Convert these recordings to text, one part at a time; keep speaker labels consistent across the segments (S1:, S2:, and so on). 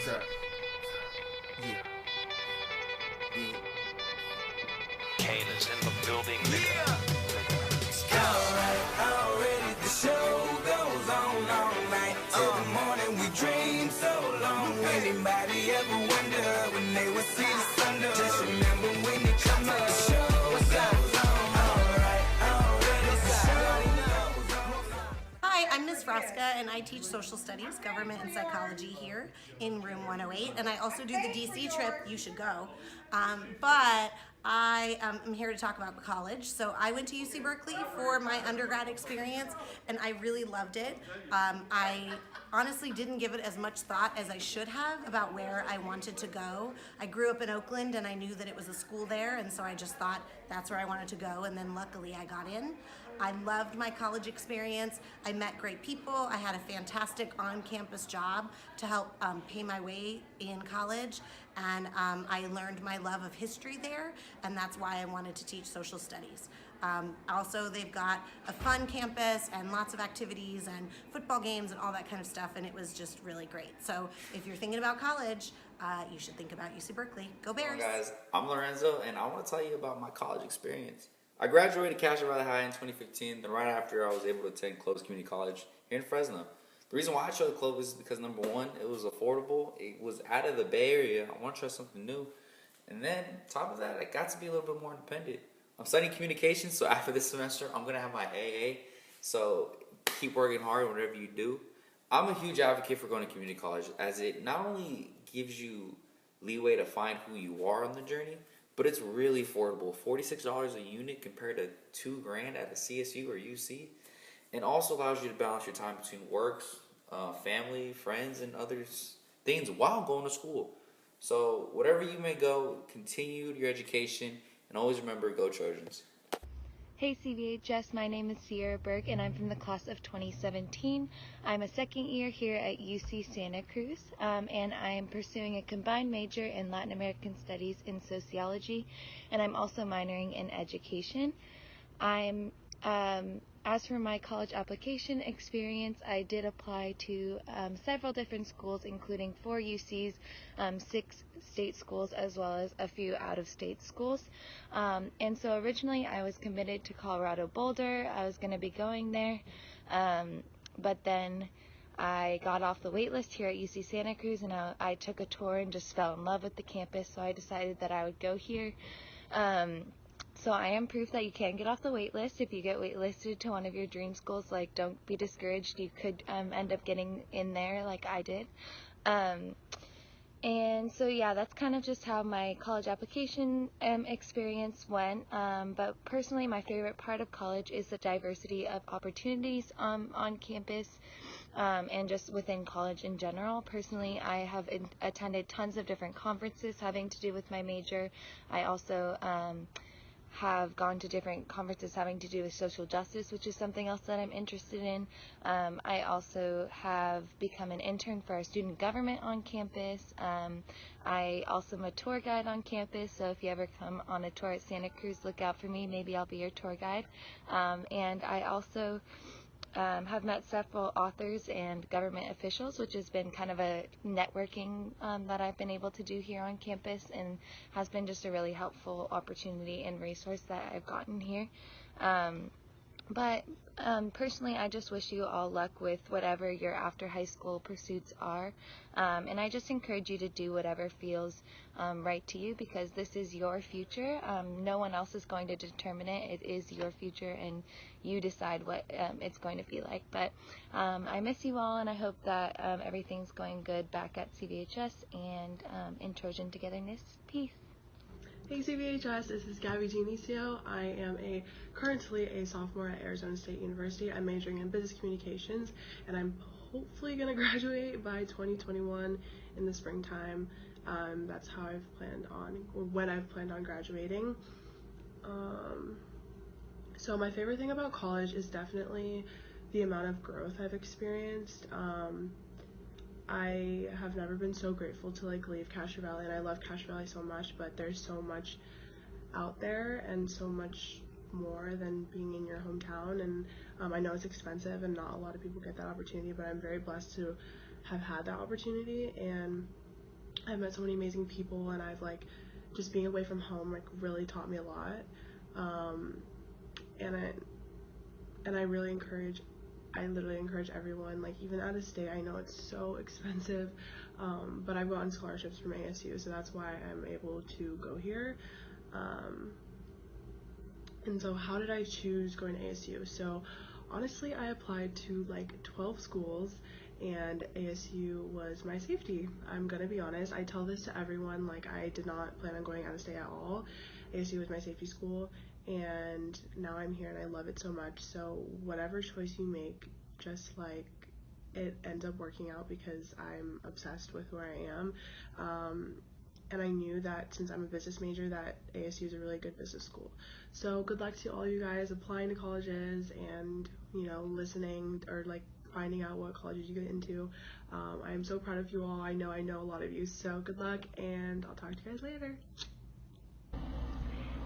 S1: Zach. Yeah. Yeah.
S2: Kane is in the building.
S1: Yeah. Alright, already the show goes on all night. Till the morning we dream so long. Anybody ever wonder when they would see the sun? Just remember when you come up, the show goes on. Alright, already the show goes on.
S3: Hi, I'm Ms. Frasca, and I teach social studies, government, and psychology here in room 108. And I also do the DC trip. You should go. But I am here to talk about college. So I went to UC Berkeley for my undergrad experience, and I really loved it. I honestly didn't give it as much thought as I should have about where I wanted to go. I grew up in Oakland, and I knew that it was a school there, and so I just thought that's where I wanted to go, and then luckily I got in. I loved my college experience. I met great people. I had a fantastic on-campus job to help pay my way in college, and I learned my love of history there, and that's why I wanted to teach social studies. Also, they've got a fun campus and lots of activities and football games and all that kind of stuff, and it was just really great. So if you're thinking about college, you should think about UC Berkeley. Go Bears!
S4: Hello guys, I'm Lorenzo, and I want to tell you about my college experience. I graduated Castro Valley High in 2015, then right after I was able to attend Clovis Community College here in Fresno. The reason why I chose Clovis is because number one, it was affordable, it was out of the Bay Area, I want to try something new, and then top of that, I got to be a little bit more independent. I'm studying communications, so after this semester, I'm going to have my AA, so keep working hard whatever you do. I'm a huge advocate for going to community college, as it not only gives you leeway to find who you are on the journey, but it's really affordable. $46 a unit compared to $2,000 at a CSU or UC. And also allows you to balance your time between work, family, friends, and other things while going to school. So whatever you may go, continue your education, and always remember, go Trojans.
S5: Hey CVHS, my name is Sierra Burke and I'm from the class of 2017. I'm a second year here at UC Santa Cruz, and I am pursuing a combined major in Latin American Studies in Sociology, and I'm also minoring in Education. As for my college application experience, I did apply to several different schools, including 4 UCs, 6 state schools, as well as a few out-of-state schools. And so originally I was committed to Colorado Boulder. I was going to be going there, but then I got off the wait list here at UC Santa Cruz, and I took a tour and just fell in love with the campus, so I decided that I would go here. So I am proof that you can get off the wait list. If you get waitlisted to one of your dream schools, like, don't be discouraged. You could end up getting in there like I did. And so yeah, that's kind of just how my college application experience went. But personally, my favorite part of college is the diversity of opportunities on campus, and just within college in general. Personally, I have attended tons of different conferences having to do with my major. I also have gone to different conferences having to do with social justice, which is something else that I'm interested in. I also have become an intern for our student government on campus. I also am a tour guide on campus, so if you ever come on a tour at Santa Cruz, look out for me. Maybe I'll be your tour guide. And I also have met several authors and government officials, which has been kind of a networking that I've been able to do here on campus, and has been just a really helpful opportunity and resource that I've gotten here. But personally, I just wish you all luck with whatever your after high school pursuits are, and I just encourage you to do whatever feels right to you, because this is your future. No one else is going to determine it. It is your future, and you decide what it's going to be like. But I miss you all, and I hope that everything's going good back at CVHS and in Trojan Togetherness. Peace.
S6: Hey CVHS, this is Gabby Dinicio. I am currently a sophomore at Arizona State University. I'm majoring in business communications, and I'm hopefully going to graduate by 2021 in the springtime. That's how I've planned on, or when I've planned on graduating. So my favorite thing about college is definitely the amount of growth I've experienced. I have never been so grateful to leave Castro Valley, and I love Castro Valley so much, but there's so much out there and so much more than being in your hometown. And I know it's expensive and not a lot of people get that opportunity, but I'm very blessed to have had that opportunity. And I've met so many amazing people, and I've like just being away from home like really taught me a lot. And I really encourage, I literally encourage everyone, like even out of state, I know it's so expensive, but I've gotten scholarships from ASU, so that's why I'm able to go here. And so how did I choose going to ASU? So honestly, I applied to like 12 schools, and ASU was my safety. I'm gonna be honest, I tell this to everyone, like I did not plan on going out of state at all. ASU was my safety school, and now I'm here and I love it so much. So whatever choice you make, just like it ends up working out because I'm obsessed with where I am. And I knew that since I'm a business major that ASU is a really good business school. So good luck to all you guys applying to colleges and, you know, listening or like finding out what colleges you get into. I am so proud of you all. I know a lot of you. So good luck, and I'll talk to you guys later.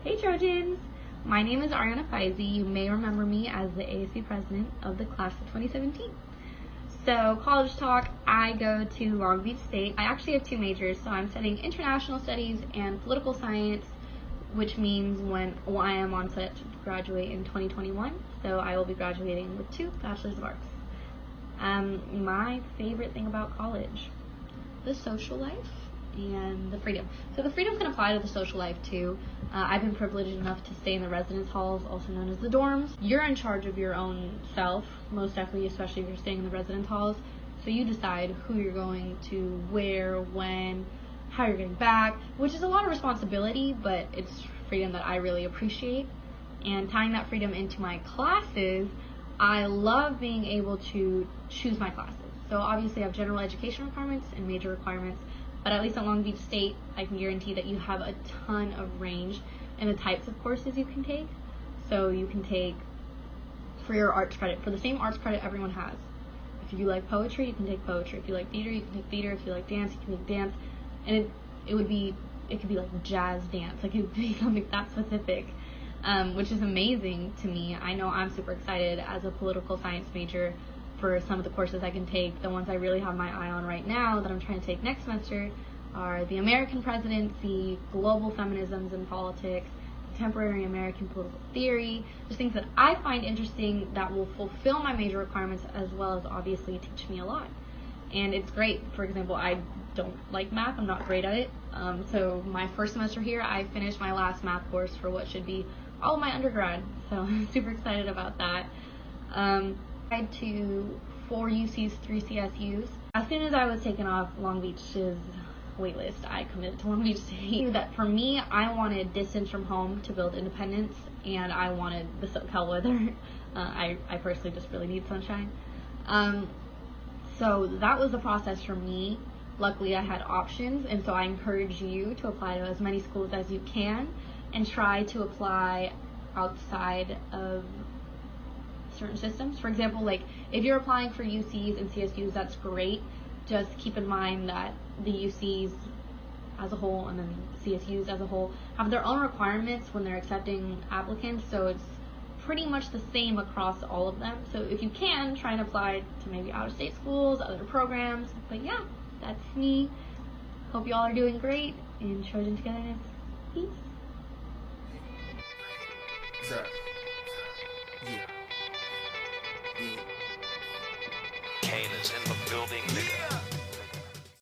S7: Hey Trojans! My name is Ariana Feisey. You may remember me as the ASU president of the class of 2017. So college talk, I go to Long Beach State. I actually have two majors, so I'm studying international studies and political science, which means I am on set to graduate in 2021, so I will be graduating with 2 Bachelors of Arts. My favorite thing about college, the social life and the freedom. So the freedom can apply to the social life too. I've been privileged enough to stay in the residence halls, also known as the dorms. You're in charge of your own self, most definitely, especially if you're staying in the residence halls. So you decide who you're going to, where, when, how you're getting back, which is a lot of responsibility, but it's freedom that I really appreciate. And tying that freedom into my classes, I love being able to choose my classes. So obviously I have general education requirements and major requirements, but at least at Long Beach State, I can guarantee that you have a ton of range in the types of courses you can take. So you can take, for your arts credit, for the same arts credit everyone has. If you like poetry, you can take poetry. If you like theater, you can take theater. If you like dance, you can take dance. And it could be like jazz dance, like it would be something that specific, which is amazing to me. I know I'm super excited as a political science major for some of the courses I can take. The ones I really have my eye on right now that I'm trying to take next semester are the American presidency, global feminisms and politics, contemporary American political theory, just things that I find interesting that will fulfill my major requirements as well as obviously teach me a lot. And it's great. For example, I don't like math, I'm not great at it. So my first semester here, I finished my last math course for what should be all of my undergrad. So I'm super excited about that. I applied to 4 UCs, 3 CSUs. As soon as I was taken off Long Beach's waitlist, I committed to Long Beach State. That for me, I wanted distance from home to build independence, and I wanted the SoCal weather. I personally just really need sunshine. So that was the process for me. Luckily, I had options, and so I encourage you to apply to as many schools as you can and try to apply outside of certain systems. For example, like if you're applying for UCs and CSUs, that's great. Just keep in mind that the UCs as a whole and then CSUs as a whole have their own requirements when they're accepting applicants, so it's pretty much the same across all of them. So if you can, try and apply to maybe out-of-state schools, other programs. But yeah, that's me. Hope y'all are doing great, and Trojan Togetherness. Peace.
S1: Sir. Yeah.
S2: Kane is in the building.
S1: Yeah.